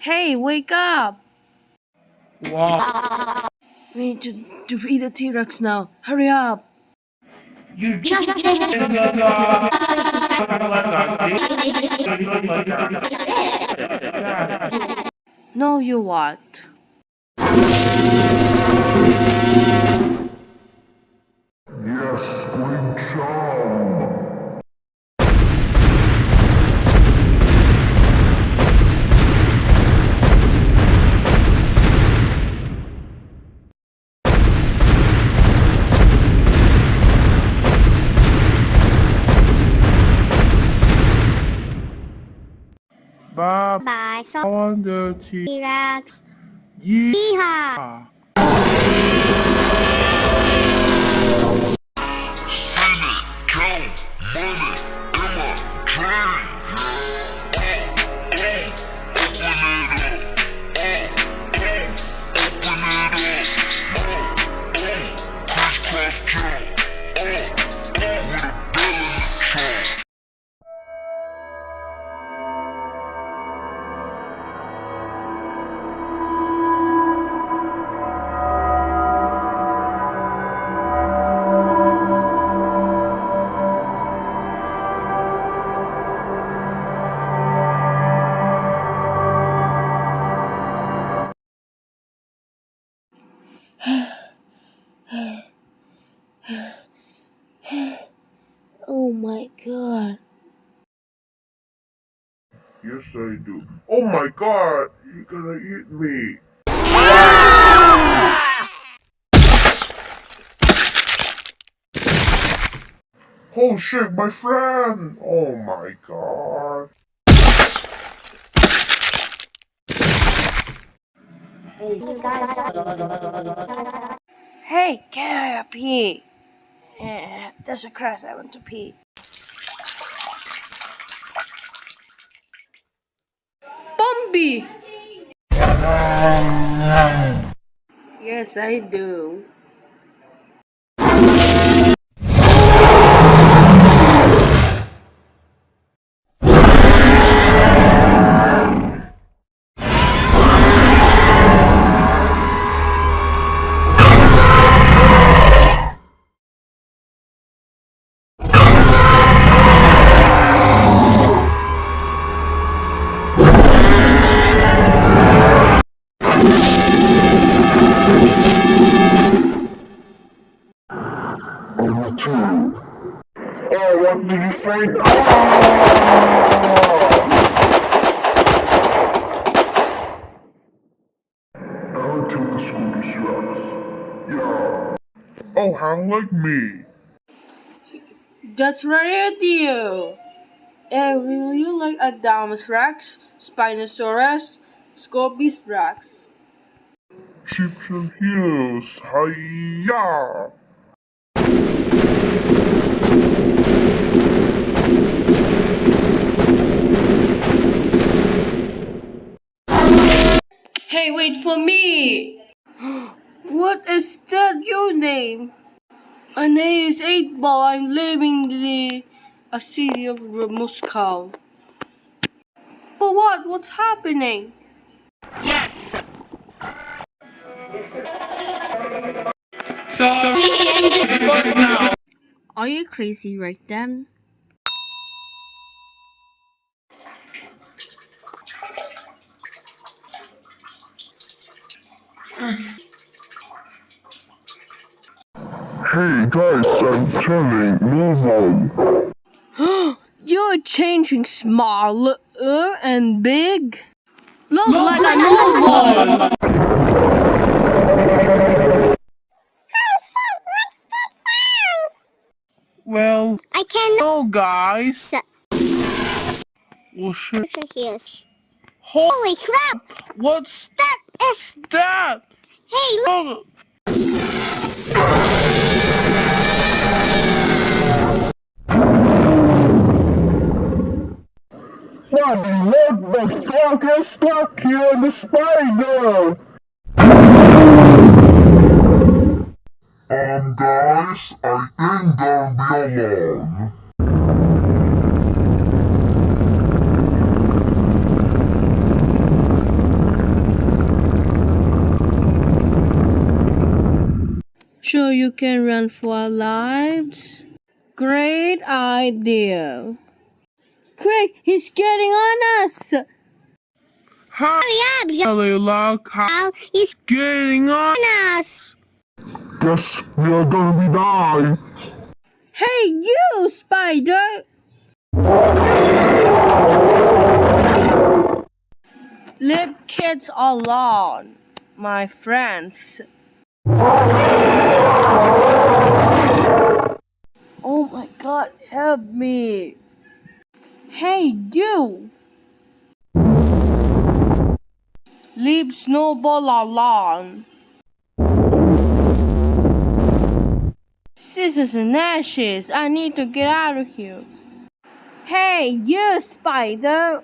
Hey, wake up! Wow. We need to feed the T-Rex now. Hurry up! You just said No, you what? Yes, Squid Chum. Bye. Bye. So, I want the tea. T-Rex. Yeah. Seen it, count money in my drain. Open it up. Crisscross jump. With a bell in the trunk. Oh my god. Yes, I do. Oh my god, you're gonna eat me. Oh shit, my friend! Oh my god. Hey, can I pee? There's a crash. I want to pee. Bumby! Yes, I do. I'm too. Oh, what did you think? I'll take the scooter straps. Yeah. Oh, hang like me. That's right with you. Will you like Adamus Rex, Spinosaurus, Scorpius Rex? Chips and heels. Hiya! Hey, wait for me! What is that your name? My name is 8 Ball. I'm living in a city of Moscow. But what? What's happening? Yes. So what now? Are you crazy right then? Hey guys, I'm telling, move on. You're changing smaller and big. Look like a normal. Well, I can no, guys. Oh shit. here's. Holy Holy crap! what's That is. that? Hey, look. Oh, What the fuck is stuck here in the spider? Guys, I think they'll be alone. sure you can run for our lives? Great idea. Quick, he's getting on us! Hurry up, look how He's getting on. us. Yes, we are gonna be dying. Hey, you, Spider! Leave kids alone, my friends. Oh my god, help me! Hey, you! Leave Snowball alone. Scissors and ashes, I need to get out of here. Hey, you, Spider!